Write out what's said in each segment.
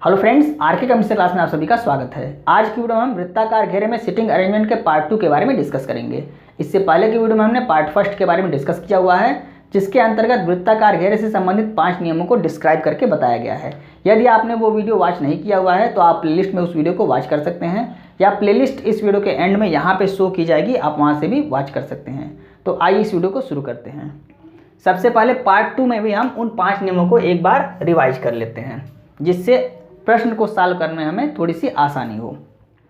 Hello friends, RK computer class में आप सभी का स्वागत है। आज की वीडियो में हम वृत्ताकार घेरे में सिटिंग अरेंजमेंट के पार्ट 2 के बारे में डिस्कस करेंगे। इससे पहले की वीडियो में हमने पार्ट फर्स्ट के बारे में डिस्कस किया हुआ है, जिसके अंतर्गत वृत्ताकार घेरे से संबंधित 5 नियमों को डिस्क्राइब करके बताया गया है। यदि आपने वो वीडियो वॉच नहीं किया हुआ है तो आप प्लेलिस्ट में उस वीडियो को वॉच कर सकते हैं, या प्लेलिस्ट इस वीडियो के एंड में यहाँ पे शो की जाएगी, आप वहाँ से भी वॉच कर सकते हैं। तो आइए इस वीडियो को शुरू करते हैं। सबसे पहले पार्ट 2 में भी हम उन 5 नियमों को एक बार रिवाइज कर लेते हैं, जिससे प्रश्न को सॉल्व करने में हमें थोड़ी सी आसानी हो।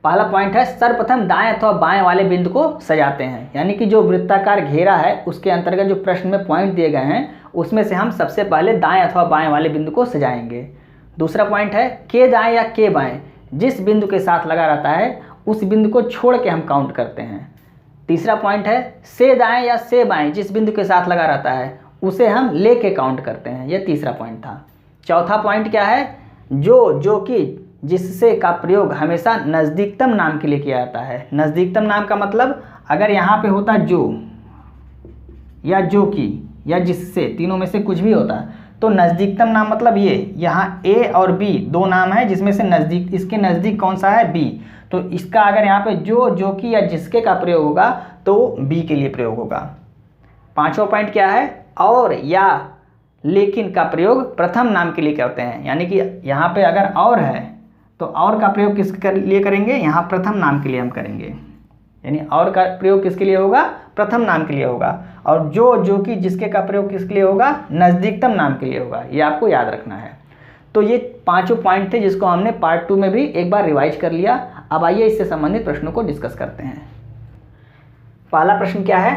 पहला पॉइंट है, सर्वप्रथम दाएं अथवा बाएं वाले बिंदु को सजाते हैं। यानी कि जो वृत्ताकार घेरा है उसके अंतर्गत जो प्रश्न में पॉइंट दिए गए हैं उसमें से हम सबसे पहले दाएं अथवा बाएं वाले बिंदु को सजाएंगे। दूसरा पॉइंट है, के दाएं या के बाएं जिस बिंदु के साथ लगा रहता है उस बिंदु को छोड़ के हम काउंट करते हैं। तीसरा पॉइंट है, से दाएं या से बाएं जिस बिंदु के साथ लगा रहता है उसे हम ले के काउंट करते हैं। यह तीसरा पॉइंट था। चौथा पॉइंट क्या है, जो कि जिससे का प्रयोग हमेशा नज़दीकतम नाम के लिए किया जाता है। नज़दीकतम नाम का मतलब अगर यहाँ पे होता जो या जो कि या जिससे, तीनों में से कुछ भी होता तो नज़दीकतम नाम मतलब ये। यहाँ ए और बी दो नाम है जिसमें से नज़दीक, इसके नज़दीक कौन सा है, बी। तो इसका अगर यहाँ पे जो कि या जिसके का प्रयोग होगा तो बी के लिए प्रयोग होगा। पांचवा पॉइंट क्या है, और या लेकिन का प्रयोग प्रथम नाम के लिए करते हैं। यानी कि यहाँ पे अगर और है तो और का प्रयोग किसके लिए करेंगे, यहाँ प्रथम नाम के लिए हम करेंगे। यानी और का प्रयोग किसके लिए होगा, प्रथम नाम के लिए होगा। और जो कि जिसके का प्रयोग किसके लिए होगा, नज़दीकतम नाम के लिए होगा। ये आपको याद रखना है। तो ये पांचों पॉइंट थे जिसको हमने पार्ट 2 में भी एक बार रिवाइज कर लिया। अब आइए इससे संबंधित प्रश्नों को डिस्कस करते हैं। पहला प्रश्न क्या है,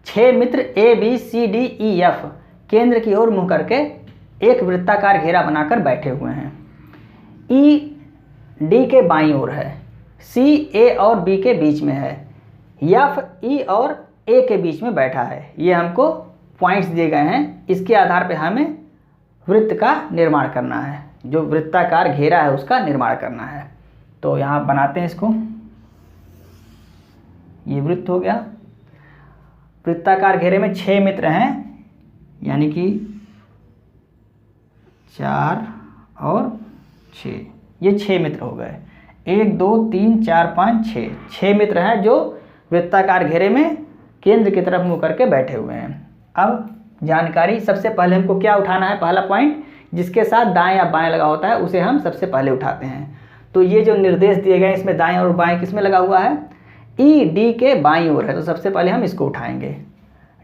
6 मित्र A B C D E F केंद्र की ओर मुंह करके एक वृत्ताकार घेरा बनाकर बैठे हुए हैं। ई डी के बाईं ओर है, सी ए और बी के बीच में है, एफ ई और ए के बीच में बैठा है। ये हमको पॉइंट्स दिए गए हैं, इसके आधार पे हमें वृत्त का निर्माण करना है। जो वृत्ताकार घेरा है उसका निर्माण करना है। तो यहाँ बनाते हैं इसको। ये वृत्त हो गया। वृत्ताकार घेरे में 6 मित्र हैं, यानी कि 4 और 6, ये 6 मित्र हो गए। 1 2 3 4 5 6 मित्र हैं जो वृत्ताकार घेरे में केंद्र की तरफ मुंह करके बैठे हुए हैं। अब जानकारी, सबसे पहले हमको क्या उठाना है, पहला पॉइंट जिसके साथ दाएं या बाएं लगा होता है उसे हम सबसे पहले उठाते हैं। तो ये जो निर्देश दिए गए इसमें दाएं और बाएं किस में लगा हुआ है, ई डी के बाईं ओर है। तो सबसे पहले हम इसको उठाएंगे।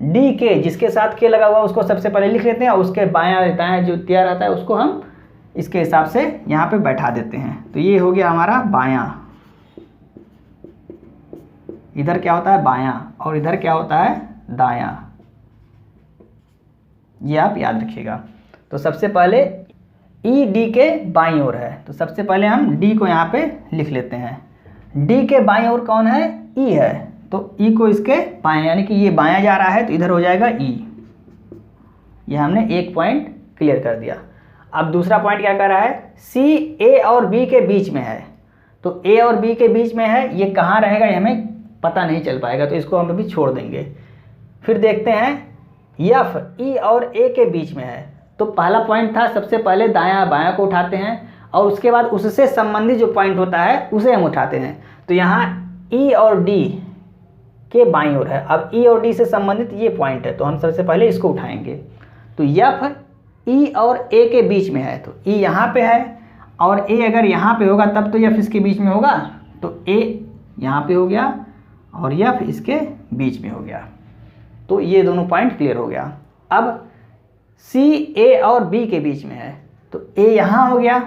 डी के जिसके साथ के लगा हुआ उसको सबसे पहले लिख लेते हैं, और उसके बायां रहता है जो दिया रहता है उसको हम इसके हिसाब से यहाँ पे बैठा देते हैं। तो ये हो गया हमारा बायां। इधर क्या होता है, बायां, और इधर क्या होता है, दायां। ये आप याद रखिएगा। तो सबसे पहले ई डी के बाईं ओर है, तो सबसे पहले हम डी को यहाँ पे लिख लेते हैं। डी के बाईं ओर कौन है, ई है। तो ई को इसके बाएं, यानी कि ये बायां जा रहा है तो इधर हो जाएगा ई। ये हमने एक पॉइंट क्लियर कर दिया। अब दूसरा पॉइंट क्या कर रहा है, सी ए और बी के बीच में है। तो ए और बी के बीच में है, ये कहाँ रहेगा ये हमें पता नहीं चल पाएगा, तो इसको हम अभी छोड़ देंगे। फिर देखते हैं, एफ ई और ए के बीच में है। तो पहला पॉइंट था, सबसे पहले दायां बायां को उठाते हैं और उसके बाद उससे संबंधित जो पॉइंट होता है उसे हम उठाते हैं। तो यहाँ ई और डी के बाईं ओर है। अब ई और डी से संबंधित ये पॉइंट है, तो हम सबसे पहले इसको उठाएंगे। तो एफ ई और ए के बीच में है, तो ई यहाँ पे है और ए अगर यहाँ पे होगा तब तो एफ इसके बीच में होगा। तो ए यहाँ पे हो गया और एफ इसके बीच में हो गया। तो ये दोनों पॉइंट क्लियर हो गया। अब सी ए और बी के बीच में है, तो ए यहाँ हो गया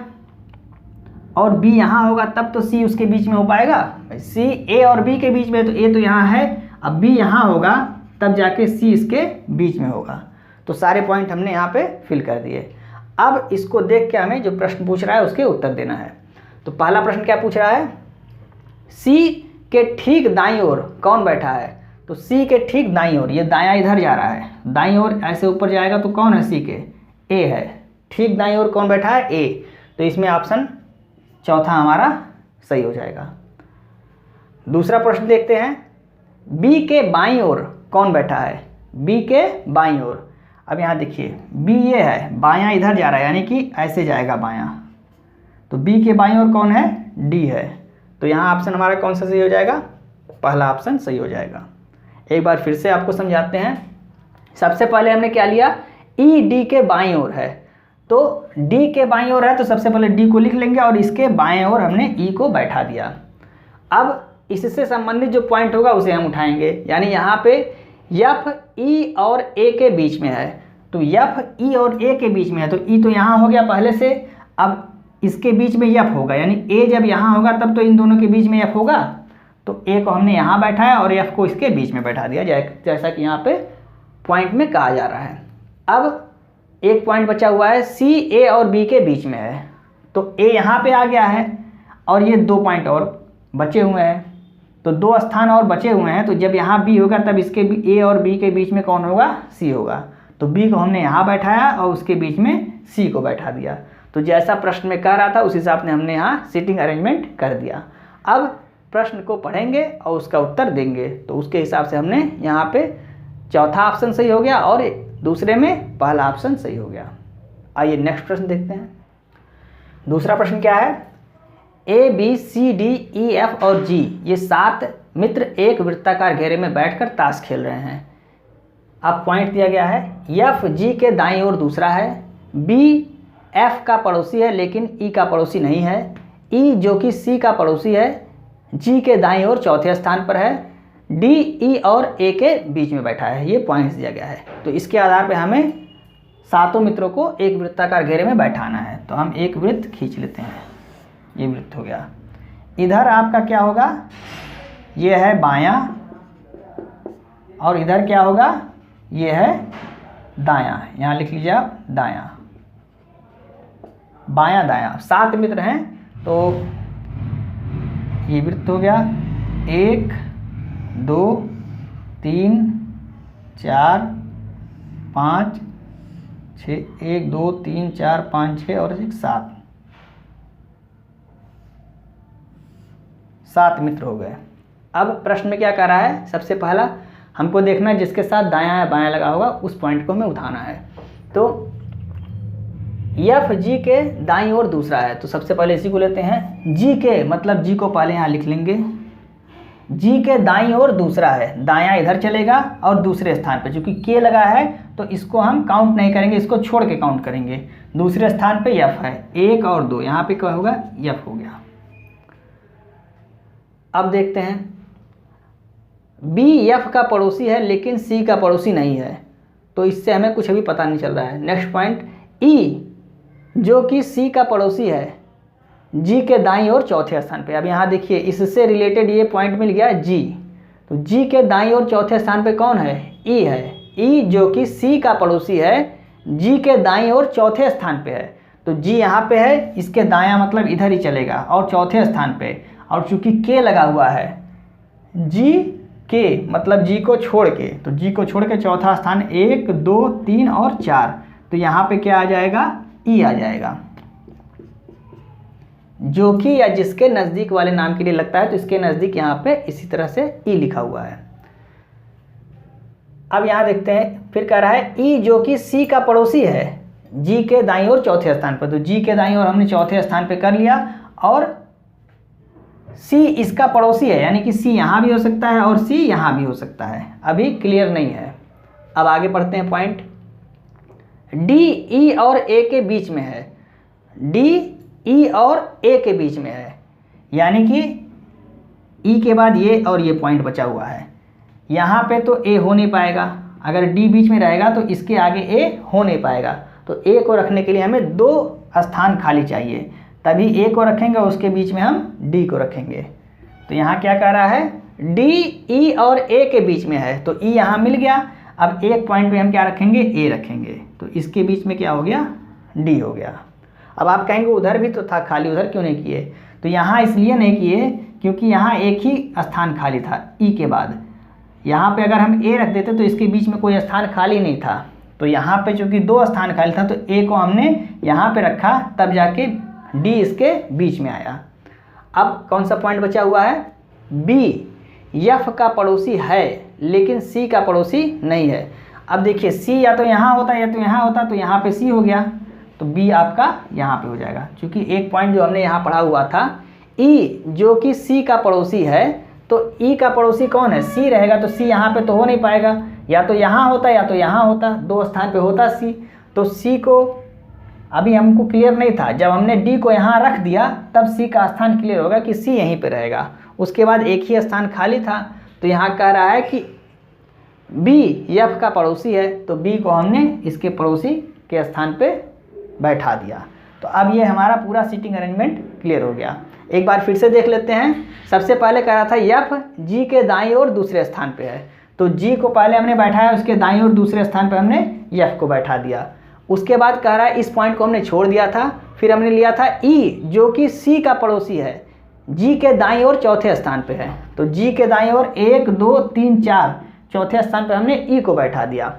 और बी यहाँ होगा तब तो सी उसके बीच में हो पाएगा। सी ए और बी के बीच में है तो ए तो यहाँ है, अब बी यहाँ होगा तब जाके सी इसके बीच में होगा। तो सारे पॉइंट हमने यहाँ पे फिल कर दिए। अब इसको देख के हमें जो प्रश्न पूछ रहा है उसके उत्तर देना है। तो पहला प्रश्न क्या पूछ रहा है, सी के ठीक दाईं ओर कौन बैठा है। तो सी के ठीक दाईं ओर, ये दायां इधर जा रहा है, दाईं ओर ऐसे ऊपर जाएगा तो कौन है, सी के, ए है। ठीक दाईं ओर कौन बैठा है, ए। तो इसमें ऑप्शन चौथा हमारा सही हो जाएगा। दूसरा प्रश्न देखते हैं, बी के बाईं ओर कौन बैठा है, बी के बाईं ओर। अब यहाँ देखिए बी ये है, बायां इधर जा रहा है यानी कि ऐसे जाएगा बायां, तो बी के बाईं ओर कौन है, डी है। तो यहाँ ऑप्शन हमारा कौन सा सही हो जाएगा, पहला ऑप्शन सही हो जाएगा। एक बार फिर से आपको समझाते हैं। सबसे पहले हमने क्या लिया, ई डी के बाईं ओर है, तो डी के बाईं ओर है तो सबसे पहले डी को लिख लेंगे और इसके बाएं ओर हमने ई को बैठा दिया। अब इससे संबंधित जो पॉइंट होगा उसे हम उठाएंगे, यानी यहाँ पे एफ ई और ए के बीच में है, तो एफ ई और ए के बीच में है, तो ई तो यहाँ हो गया पहले से, अब इसके बीच में एफ होगा, यानी ए जब यहाँ होगा तब तो इन दोनों के बीच में एफ होगा, तो ए को हमने यहाँ बैठाया और एफ को इसके बीच में बैठा दिया, जैसा कि यहाँ पे पॉइंट में कहा जा रहा है। अब एक पॉइंट बचा हुआ है, सी ए और बी के बीच में है, तो ए यहाँ पे आ गया है और ये 2 पॉइंट और बचे हुए हैं, तो 2 स्थान और बचे हुए हैं, तो जब यहाँ बी होगा तब इसके ए और बी के बीच में कौन होगा, सी होगा, तो बी को हमने यहाँ बैठाया और उसके बीच में सी को बैठा दिया। तो जैसा प्रश्न में कह रहा था उस हिसाब से हमने यहाँ सीटिंग अरेंजमेंट कर दिया। अब प्रश्न को पढ़ेंगे और उसका उत्तर देंगे, तो उसके हिसाब से हमने यहाँ पे चौथा ऑप्शन सही हो गया और दूसरे में पहला ऑप्शन सही हो गया। आइए नेक्स्ट प्रश्न देखते हैं। दूसरा प्रश्न क्या है, A B C D E F और जी ये 7 मित्र एक वृत्ताकार घेरे में बैठकर ताश खेल रहे हैं। अब पॉइंट दिया गया है, एफ जी के दाईं ओर दूसरा है, बी एफ का पड़ोसी है लेकिन ई का पड़ोसी नहीं है, ई जो कि सी का पड़ोसी है, जी के दाईं ओर चौथे स्थान पर है, डी ई और ए के बीच में बैठा है। ये पॉइंट्स दिया गया है, तो इसके आधार पे हमें 7 मित्रों को एक वृत्ताकार घेरे में बैठाना है। तो हम एक वृत्त खींच लेते हैं, ये वृत्त हो गया। इधर आपका क्या होगा, ये है बायां और इधर क्या होगा, ये है दायां, यहाँ लिख लीजिए आप दायां, बायां दायां 7 मित्र हैं, तो ये वृत्त हो गया 1 2 3 4 5 6, 1 2 3 4 5 6 और 7 मित्र हो गए। अब प्रश्न में क्या कर रहा है, सबसे पहला हमको देखना है जिसके साथ दायां या बायां लगा होगा उस पॉइंट को हमें उठाना है। तो एफ जी के दाईं ओर दूसरा है, तो सबसे पहले इसी को लेते हैं। जी के मतलब जी को पहले यहाँ लिख लेंगे, जी के दाईं ओर दूसरा है, दायां इधर चलेगा और दूसरे स्थान पे चूंकि के लगा है तो इसको हम काउंट नहीं करेंगे, इसको छोड़ के काउंट करेंगे। दूसरे स्थान पे एफ है, 1 और 2, यहाँ पे क्या होगा, एफ हो गया। अब देखते हैं, बी एफ का पड़ोसी है लेकिन सी का पड़ोसी नहीं है, तो इससे हमें कुछ अभी पता नहीं चल रहा है। नेक्स्ट पॉइंट, ई जो कि सी का पड़ोसी है, जी के दाईं ओर चौथे स्थान पे। अब यहाँ देखिए इससे रिलेटेड ये पॉइंट मिल गया जी, तो जी के दाईं ओर चौथे स्थान पे कौन है, ई है। ई जो कि सी का पड़ोसी है, जी के दाईं ओर चौथे स्थान पे है, तो जी यहाँ पे है, इसके दायां मतलब इधर ही चलेगा और चौथे स्थान पे, और चूंकि के लगा हुआ है, जी के मतलब जी को छोड़ के, तो जी को छोड़ के चौथा स्थान 1 2 3 और 4, तो यहाँ पे क्या आ जाएगा, ई आ जाएगा, जो कि या जिसके नज़दीक वाले नाम के लिए लगता है, तो इसके नज़दीक यहाँ पे इसी तरह से ई लिखा हुआ है। अब यहाँ देखते हैं, फिर कह रहा है ई जो कि सी का पड़ोसी है, जी के दाईं ओर चौथे स्थान पर, तो जी के दाईं ओर हमने चौथे स्थान पे कर लिया, और सी इसका पड़ोसी है, यानी कि सी यहाँ भी हो सकता है और सी यहाँ भी हो सकता है, अभी क्लियर नहीं है। अब आगे पढ़ते हैं पॉइंट, डी ई और ए के बीच में है, डी ई और ए के बीच में है, यानी कि ई के बाद ये और ये पॉइंट बचा हुआ है, यहाँ पे तो ए हो नहीं पाएगा, अगर डी बीच में रहेगा तो इसके आगे ए हो नहीं पाएगा, तो ए को रखने के लिए हमें 2 स्थान खाली चाहिए, तभी ए को रखेंगे और उसके बीच में हम डी को रखेंगे। तो यहाँ क्या कह रहा है, डी ई और ए के बीच में है, तो ई यहाँ मिल गया, अब एक पॉइंट पे हम क्या रखेंगे, ए रखेंगे, तो इसके बीच में क्या हो गया, डी हो गया। अब आप कहेंगे उधर भी तो था खाली, उधर क्यों नहीं किए, तो यहाँ इसलिए नहीं किए क्योंकि यहाँ एक ही स्थान खाली था ई के बाद, यहाँ पे अगर हम ए रख देते तो इसके बीच में कोई स्थान खाली नहीं था, तो यहाँ पे चूँकि 2 स्थान खाली था तो ए को हमने यहाँ पे रखा, तब जाके डी इसके बीच में आया। अब कौन सा पॉइंट बचा हुआ है, बी एफ का पड़ोसी है लेकिन सी का पड़ोसी नहीं है। अब देखिए सी या तो यहाँ होता या तो यहाँ होता, तो यहाँ पे सी हो गया, तो बी आपका यहाँ पे हो जाएगा। क्योंकि एक पॉइंट जो हमने यहाँ पढ़ा हुआ था, ई जो कि सी का पड़ोसी है, तो ई का पड़ोसी कौन है, सी रहेगा, तो सी यहाँ पे तो हो नहीं पाएगा, या तो यहाँ होता या तो यहाँ होता, दो स्थान पे होता सी। तो सी को अभी हमको क्लियर नहीं था, जब हमने डी को यहाँ रख दिया तब सी का स्थान क्लियर होगा कि सी यहीं पे रहेगा। उसके बाद एक ही स्थान खाली था, तो यहाँ कह रहा है कि बी एफ का पड़ोसी है, तो बी को हमने इसके पड़ोसी के स्थान पे बैठा दिया। तो अब ये हमारा पूरा सीटिंग अरेंजमेंट क्लियर हो गया। एक बार फिर से देख लेते हैं। सबसे पहले कह रहा था एफ जी के दाईं ओर दूसरे स्थान पे है, तो जी को पहले हमने बैठाया, उसके दाईं ओर दूसरे स्थान पे हमने एफ को बैठा दिया। उसके बाद कह रहा है इस पॉइंट को हमने छोड़ दिया था, फिर हमने लिया था ई जो कि सी का पड़ोसी है, जी के दाईं ओर चौथे स्थान पे है, तो जी के दाईं ओर 1 2 3 4 चौथे स्थान पे हमने ई को बैठा दिया।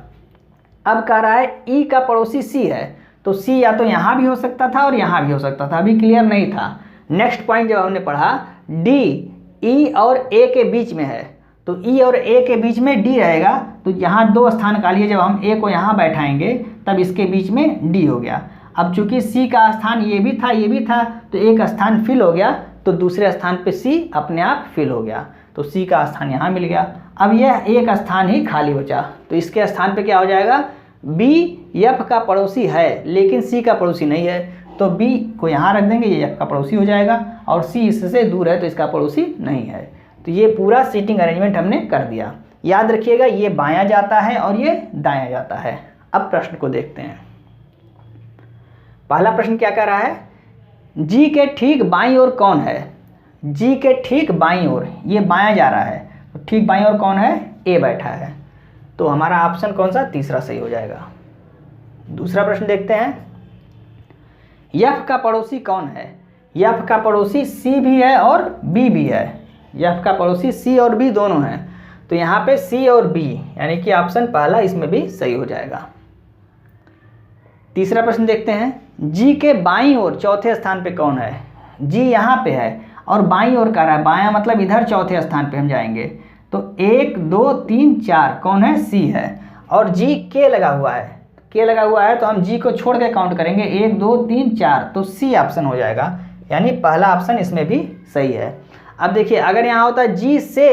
अब कह रहा है ई का पड़ोसी सी है, तो सी या तो यहाँ भी हो सकता था और यहाँ भी हो सकता था, अभी क्लियर नहीं था। नेक्स्ट पॉइंट जब हमने पढ़ा डी ई और ए के बीच में है, तो ई और ए के बीच में डी रहेगा, तो यहाँ दो स्थान खाली है, जब हम ए को यहाँ बैठाएंगे तब इसके बीच में डी हो गया। अब चूंकि सी का स्थान ये भी था ये भी था, तो एक स्थान फिल हो गया, तो दूसरे स्थान पे सी अपने आप फिल हो गया, तो सी का स्थान यहाँ मिल गया। अब यह एक स्थान ही खाली बचा, तो इसके स्थान पे क्या हो जाएगा, बी एफ का पड़ोसी है लेकिन सी का पड़ोसी नहीं है, तो बी को यहाँ रख देंगे, ये एफ का पड़ोसी हो जाएगा, और सी इससे दूर है तो इसका पड़ोसी नहीं है। तो ये पूरा सीटिंग अरेंजमेंट हमने कर दिया। याद रखिएगा ये बायां जाता है और ये दायां जाता है। अब प्रश्न को देखते हैं। पहला प्रश्न क्या कह रहा है, जी के ठीक बाईं ओर कौन है, जी के ठीक बाईं ओर, ये बायां जा रहा है, तो ठीक बाईं ओर कौन है, ए बैठा है, तो हमारा ऑप्शन कौन सा, तीसरा सही हो जाएगा। दूसरा प्रश्न देखते हैं, एफ का पड़ोसी कौन है, एफ का पड़ोसी सी भी है और बी भी है, एफ का पड़ोसी सी और बी दोनों हैं, तो यहाँ पे सी और बी यानी कि ऑप्शन पहला इसमें भी सही हो जाएगा। तीसरा प्रश्न देखते हैं, जी के बाईं ओर चौथे स्थान पे कौन है, जी यहाँ पे है और बाईं ओर कह रहा है, बायां मतलब इधर चौथे स्थान पे हम जाएंगे, तो 1 2 3 4 कौन है, सी है, और जी के लगा हुआ है, के लगा हुआ है तो हम जी को छोड़ के काउंट करेंगे, 1 2 3 4, तो सी ऑप्शन हो जाएगा, यानी पहला ऑप्शन इसमें भी सही है। अब देखिए अगर यहाँ होता जी से,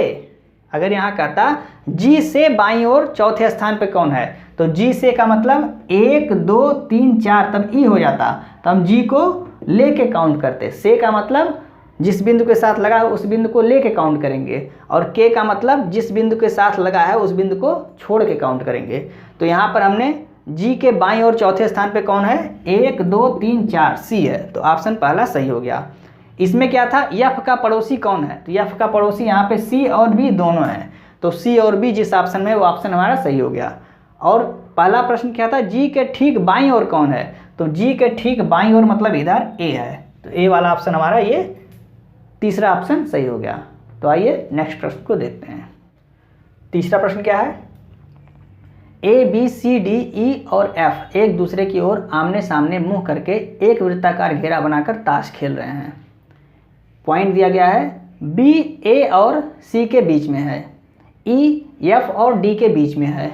अगर यहाँ कहता जी से बाईं ओर चौथे स्थान पे कौन है, तो जी से का मतलब 1 2 3 4 तब ई हो जाता, तो हम जी को लेके काउंट करते, से का मतलब जिस बिंदु के साथ लगा है उस बिंदु को लेके काउंट करेंगे, और के का मतलब जिस बिंदु के साथ लगा है उस बिंदु को छोड़ के काउंट करेंगे। तो यहाँ पर हमने जी के बाईं ओर चौथे स्थान पे कौन है, 1 2 3 4 सी है, तो ऑप्शन पहला सही हो गया। इसमें क्या था, एफ का पड़ोसी कौन है, तो एफ का पड़ोसी यहाँ पे सी और बी दोनों हैं, तो सी और बी जिस ऑप्शन में वो ऑप्शन हमारा सही हो गया। और पहला प्रश्न क्या था, जी के ठीक बाईं ओर कौन है, तो जी के ठीक बाईं ओर मतलब इधर ए है, तो ए वाला ऑप्शन हमारा ये तीसरा ऑप्शन सही हो गया। तो आइए नेक्स्ट प्रश्न को देखते हैं। तीसरा प्रश्न क्या है, ए बी सी डी ई और एफ एक दूसरे की ओर आमने सामने मुंह करके एक वृत्ताकार घेरा बनाकर ताश खेल रहे हैं। पॉइंट दिया गया है, बी ए और सी के बीच में है, ई एफ और डी के बीच में है,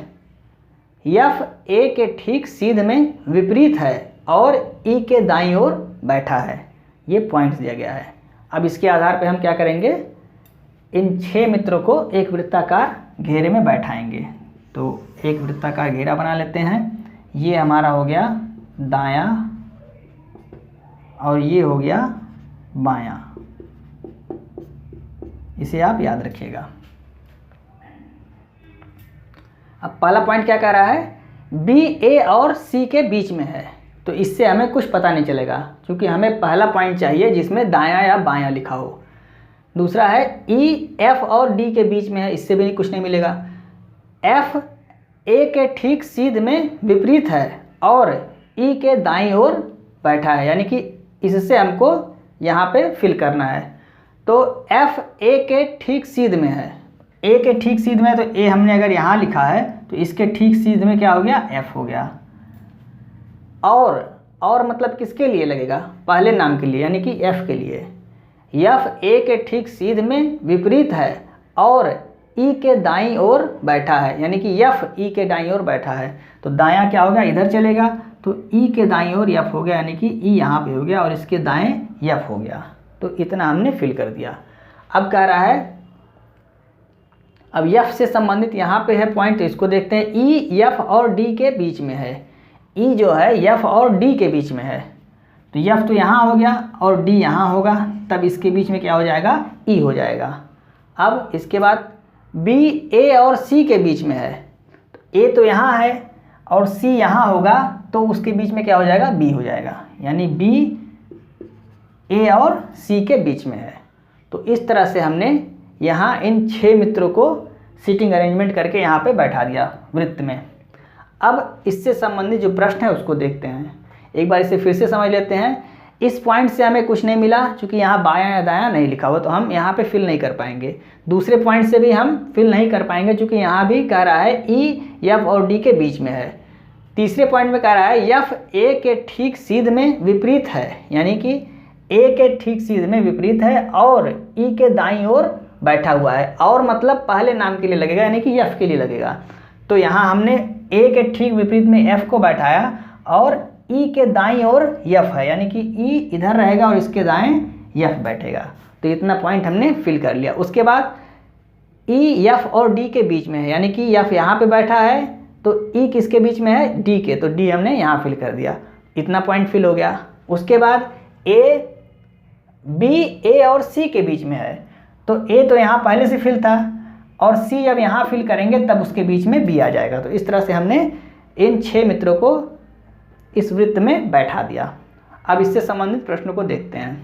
एफ ए के ठीक सीध में विपरीत है और ई के दाईं ओर बैठा है। ये पॉइंट्स दिया गया है। अब इसके आधार पर हम क्या करेंगे, इन 6 मित्रों को एक वृत्ताकार घेरे में बैठाएंगे। तो एक वृत्ताकार घेरा बना लेते हैं, ये हमारा हो गया दायां और ये हो गया बायां, इसे आप याद रखिएगा। अब पहला पॉइंट क्या कह रहा है, बी ए और सी के बीच में है, तो इससे हमें कुछ पता नहीं चलेगा क्योंकि हमें पहला पॉइंट चाहिए जिसमें दायां या बायां लिखा हो। दूसरा है ई एफ और डी के बीच में है, इससे भी कुछ नहीं मिलेगा। एफ ए के ठीक सीध में विपरीत है और ई के दाईं ओर बैठा है, यानी कि इससे हमको यहाँ पे फिल करना है। तो एफ ए के ठीक सीध में है, ए के ठीक सीध में है, तो ए हमने अगर यहाँ लिखा है तो इसके ठीक सीध में क्या हो गया, एफ हो गया। और मतलब किसके लिए लगेगा, पहले नाम के लिए, यानी कि एफ के लिए। एफ ए के ठीक सीध में विपरीत है और ई के दाईं ओर बैठा है, यानी कि एफ ई के दाईं ओर बैठा है, तो दायां क्या होगा, इधर चलेगा, तो ई के दाईं ओर एफ हो गया, यानी कि ई यहाँ पे हो गया और इसके दाएं एफ हो गया। तो इतना हमने फिल कर दिया। अब कह रहा है, अब एफ से संबंधित यहाँ पे है पॉइंट, तो इसको देखते हैं। ई एफ और डी के बीच में है, ई जो है एफ और डी के बीच में है, तो एफ तो यहाँ हो गया और डी यहाँ होगा, तब इसके बीच में क्या हो जाएगा, ई हो जाएगा। अब इसके बाद बी ए और सी के बीच में है, तो ए तो यहाँ है और सी यहाँ होगा, तो उसके बीच में क्या हो जाएगा, बी हो जाएगा, यानी बी ए और सी के बीच में है। तो इस तरह से हमने यहाँ इन 6 मित्रों को सीटिंग अरेंजमेंट करके यहाँ पे बैठा दिया वृत्त में। अब इससे संबंधित जो प्रश्न है उसको देखते हैं। एक बार इसे फिर से समझ लेते हैं। इस पॉइंट से हमें कुछ नहीं मिला, क्योंकि यहाँ बायां या दायां नहीं लिखा हुआ, तो हम यहाँ पे फिल नहीं कर पाएंगे। दूसरे पॉइंट से भी हम फिल नहीं कर पाएंगे, क्योंकि यहाँ भी कह रहा है ई एफ और डी के बीच में है। तीसरे पॉइंट में कह रहा है एफ ए के ठीक सीध में विपरीत है, यानी कि ए के ठीक सीध में विपरीत है और ई के दाईं ओर बैठा हुआ है। और मतलब पहले नाम के लिए लगेगा, यानी कि एफ के लिए लगेगा। तो यहाँ हमने ए के ठीक विपरीत में एफ को बैठाया और ई के दाईं ओर एफ है, यानी कि ई इधर रहेगा और इसके दाएं एफ बैठेगा। तो इतना पॉइंट हमने फिल कर लिया। उसके बाद ई एफ और डी के बीच में है, यानी कि एफ यहाँ पे बैठा है, तो ई किसके बीच में है, डी के, तो डी हमने यहाँ फिल कर दिया। इतना पॉइंट फिल हो गया। उसके बाद ए बी ए और सी के बीच में है, तो ए तो यहाँ पहले से फिल था और सी जब यहाँ फिल करेंगे तब उसके बीच में बी आ जाएगा। तो इस तरह से हमने इन 6 मित्रों को इस वृत्त में बैठा दिया। अब इससे संबंधित प्रश्नों को देखते हैं।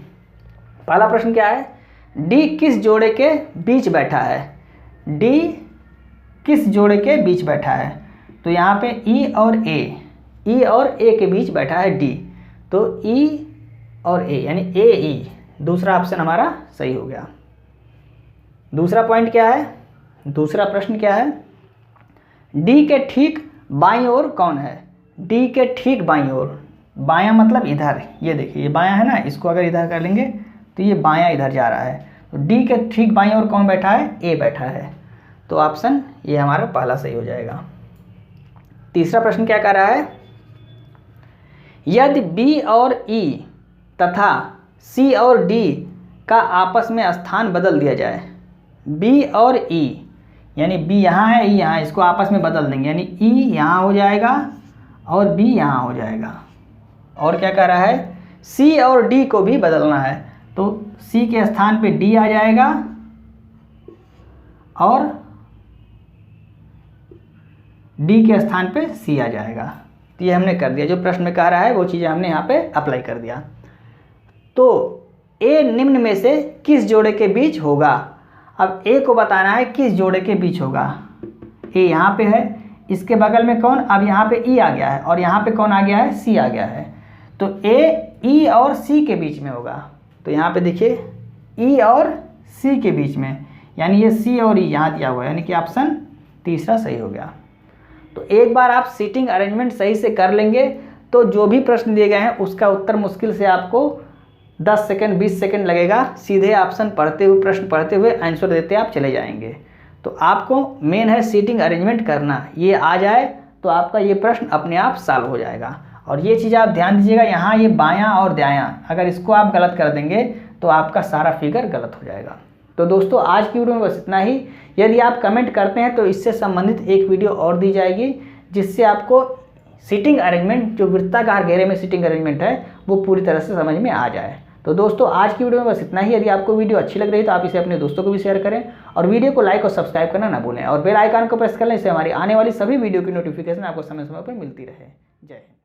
पहला प्रश्न क्या है, डी किस जोड़े के बीच बैठा है, डी किस जोड़े के बीच बैठा है, तो यहाँ पे ई और ए के बीच बैठा है डी, तो ई और ए यानी ए ई, दूसरा ऑप्शन हमारा सही हो गया। दूसरा पॉइंट क्या है, दूसरा प्रश्न क्या है, डी के ठीक बाईं ओर कौन है, डी के ठीक बाईं ओर, बायां मतलब इधर, ये देखिए ये बायां है ना, इसको अगर इधर कर लेंगे तो ये बायां इधर जा रहा है, तो डी के ठीक बाईं ओर कौन बैठा है, ए बैठा है। तो ऑप्शन ये हमारा पहला सही हो जाएगा। तीसरा प्रश्न क्या कह रहा है, यदि बी और ई तथा सी और डी का आपस में स्थान बदल दिया जाए, बी और ई, यानी बी यहाँ है ई यहाँ, इसको आपस में बदल देंगे, यानी ई यहाँ हो जाएगा और बी यहाँ हो जाएगा। और क्या कह रहा है, सी और डी को भी बदलना है, तो सी के स्थान पे डी आ जाएगा और डी के स्थान पे सी आ जाएगा। तो ये हमने कर दिया, जो प्रश्न में कह रहा है वो चीज़ें हमने यहाँ पे अप्लाई कर दिया। तो ए निम्न में से किस जोड़े के बीच होगा, अब ए को बताना है किस जोड़े के बीच होगा। ए यहाँ पे है, इसके बगल में कौन, अब यहाँ पे ई आ गया है और यहाँ पे कौन आ गया है, सी आ गया है, तो ए ई और सी के बीच में होगा। तो यहाँ पे देखिए ई और सी के बीच में, यानी ये सी और ई यहाँ दिया हुआ है, यानी कि ऑप्शन तीसरा सही हो गया। तो एक बार आप सीटिंग अरेंजमेंट सही से कर लेंगे तो जो भी प्रश्न दिए गए हैं उसका उत्तर मुश्किल से आपको 10 सेकंड 20 सेकंड लगेगा। सीधे ऑप्शन पढ़ते हुए, प्रश्न पढ़ते हुए आंसर देते आप चले जाएंगे। तो आपको मेन है सीटिंग अरेंजमेंट करना, ये आ जाए तो आपका ये प्रश्न अपने आप सॉल्व हो जाएगा। और ये चीज़ आप ध्यान दीजिएगा, यहाँ ये बायां और दायां, अगर इसको आप गलत कर देंगे तो आपका सारा फिगर गलत हो जाएगा। तो दोस्तों आज की वीडियो में बस इतना ही। यदि आप कमेंट करते हैं तो इससे संबंधित एक वीडियो और दी जाएगी, जिससे आपको सीटिंग अरेंजमेंट, जो वृत्ताकार घेरे में सीटिंग अरेंजमेंट है, वो पूरी तरह से समझ में आ जाए। तो दोस्तों आज की वीडियो में बस इतना ही। यदि आपको वीडियो अच्छी लग रही है तो आप इसे अपने दोस्तों को भी शेयर करें और वीडियो को लाइक और सब्सक्राइब करना ना भूलें और बेल आइकन को प्रेस कर लें, इससे हमारी आने वाली सभी वीडियो की नोटिफिकेशन आपको समय समय पर मिलती रहे। जय हिंद।